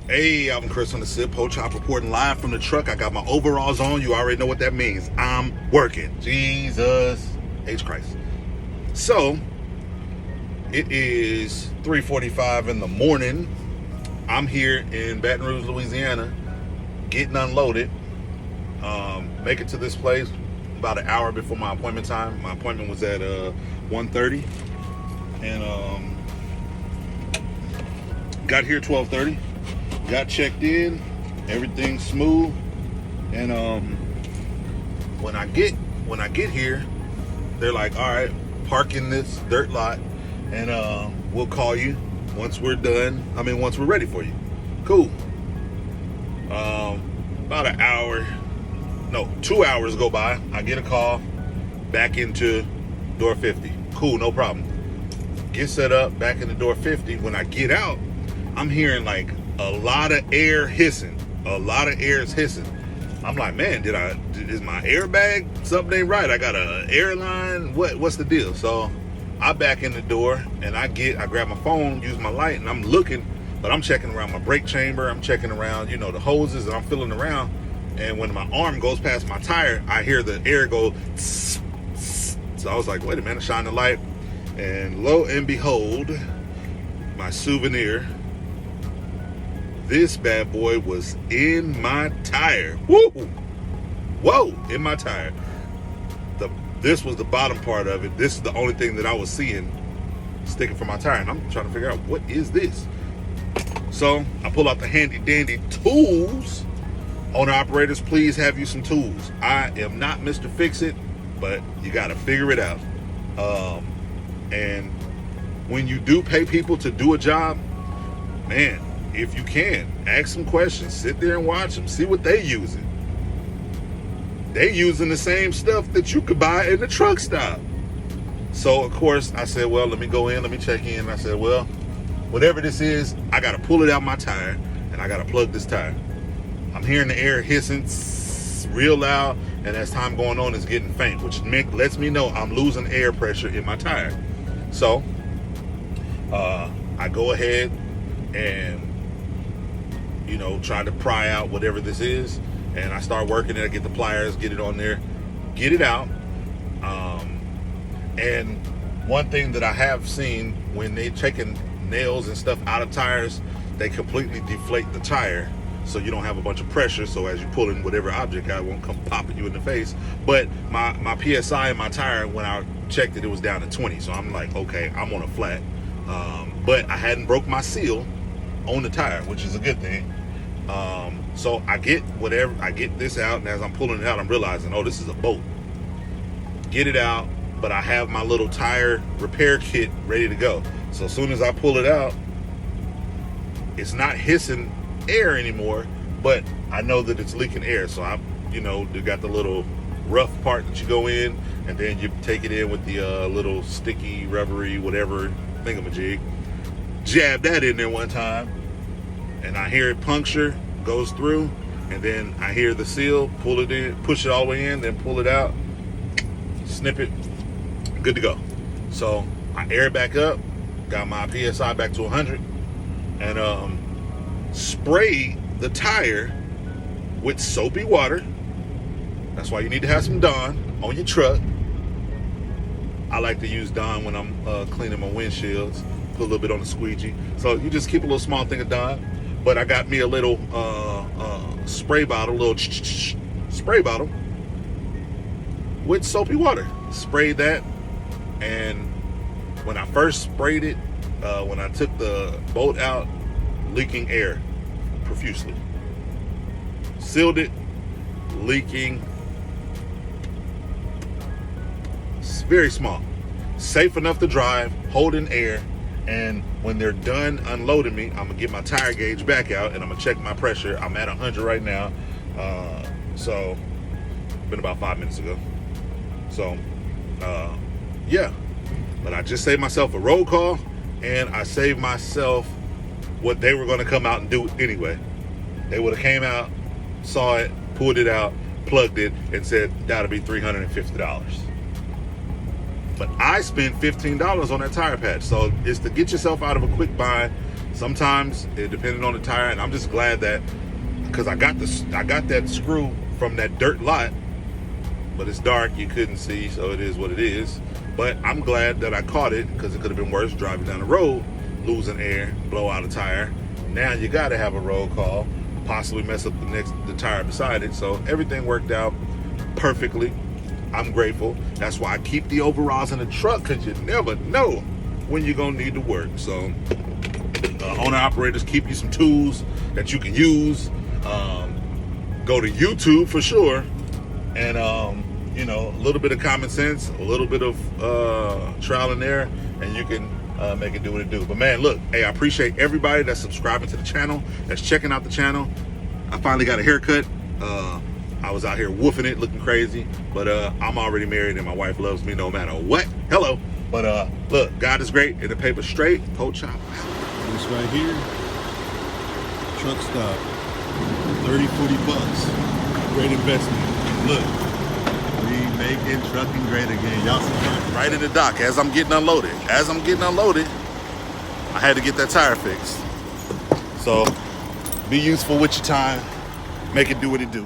Hey, Alvin Chris on the Sip Ho Chop reporting live from the truck. I got my overalls on. You already know what that means. I'm working. Jesus H. Christ. So, it is 3:45 in the morning. I'm here in Baton Rouge, Louisiana, getting unloaded. Make it to this place about an hour before my appointment time. My appointment was at 1:30. And got here 12:30. Got checked in, everything's smooth, and when I get here, they're like, all right, park in this dirt lot, and we'll call you once we're done. Once we're ready for you. Cool. About 2 hours go by. I get a call back into door 50. Cool, no problem. Get set up back into door 50. When I get out, I'm hearing like a lot of air hissing. A lot of air is hissing. I'm like, man, is my airbag, something ain't right? I got an airline. What's the deal? So I back in the door and I grab my phone, use my light, and I'm looking, but I'm checking around my brake chamber. I'm checking around, the hoses, and I'm feeling around. And when my arm goes past my tire, I hear the air go tss, tss. So I was like, wait a minute, shine the light. And lo and behold, my souvenir, this bad boy was in my tire. Woo! Whoa, in my tire. This was the bottom part of it. This is the only thing that I was seeing sticking from my tire. And I'm trying to figure out, what is this? So I pull out the handy dandy tools. Owner operators, please have you some tools. I am not Mr. Fix-It, but you got to figure it out. And when you do pay people to do a job, man, if you can, ask some questions. Sit there and watch them. See what they using. They using the same stuff that you could buy in the truck stop. So, of course, I said, well, let me go in. Let me check in. I said, well, whatever this is, I got to pull it out my tire, and I got to plug this tire. I'm hearing the air hissing real loud, and as time going on, it's getting faint, which lets me know I'm losing air pressure in my tire. So, I go ahead and try to pry out whatever this is, and I start working it. I get the pliers, get it on there, get it out. And one thing that I have seen, when they taking nails and stuff out of tires, they completely deflate the tire, so you don't have a bunch of pressure. So as you pull in whatever object out, it won't come popping you in the face. But my PSI in my tire, when I checked it, it was down to 20. So I'm like, okay, I'm on a flat. But I hadn't broke my seal on the tire, which is a good thing. So I get this out, and as I'm pulling it out, I'm realizing, oh, this is a bolt. Get it out, but I have my little tire repair kit ready to go. So as soon as I pull it out, it's not hissing air anymore, but I know that it's leaking air. So they got the little rough part that you go in, and then you take it in with the little sticky, rubbery, whatever thingamajig. Jab that in there one time, and I hear it puncture, goes through, and then I hear the seal, pull it in, push it all the way in, then pull it out, snip it, good to go. So I air it back up, got my PSI back to 100, and spray the tire with soapy water. That's why you need to have some Dawn on your truck. I like to use Dawn when I'm cleaning my windshields. Put a little bit on the squeegee. So you just keep a little small thing of Dawn. But I got me a little spray bottle, spray bottle with soapy water. Spray that, and when I first sprayed it, when I took the bolt out, leaking air profusely. Sealed it, leaking. It's very small. Safe enough to drive, holding air. And when they're done unloading me, I'm gonna get my tire gauge back out, and I'm gonna check my pressure. I'm at 100 right now. So been about 5 minutes ago. So yeah, but I just saved myself a road call, and I saved myself what they were gonna come out and do anyway. They would have came out, saw it, pulled it out, plugged it, and said that'll be $350. But I spent $15 on that tire patch. So it's to get yourself out of a quick bind, Sometimes it depended on the tire, and I'm just glad that, because I got that screw from that dirt lot, but it's dark, you couldn't see, so it is what it is. But I'm glad that I caught it, because it could have been worse driving down the road, losing air, blow out a tire. Now you got to have a roll call, possibly mess up the tire beside it. So everything worked out perfectly. I'm grateful. That's why I keep the overalls in the truck, because you never know when you're gonna need to work. So owner operators, keep you some tools that you can use. Go to YouTube for sure, and you know, a little bit of common sense, a little bit of trial and error, and you can make it do what it do. But man, look, hey, I appreciate everybody that's subscribing to the channel, that's checking out the channel. I finally got a haircut. I was out here woofing it, looking crazy, but I'm already married and my wife loves me no matter what. Hello. But look, God is great and the paper's straight. Poach chop. This right here, truck stop, 30, 40 bucks. Great investment. Look, we making trucking great again. Y'all see Right in the dock as I'm getting unloaded. As I'm getting unloaded, I had to get that tire fixed. So be useful with your time. Make it do what it do.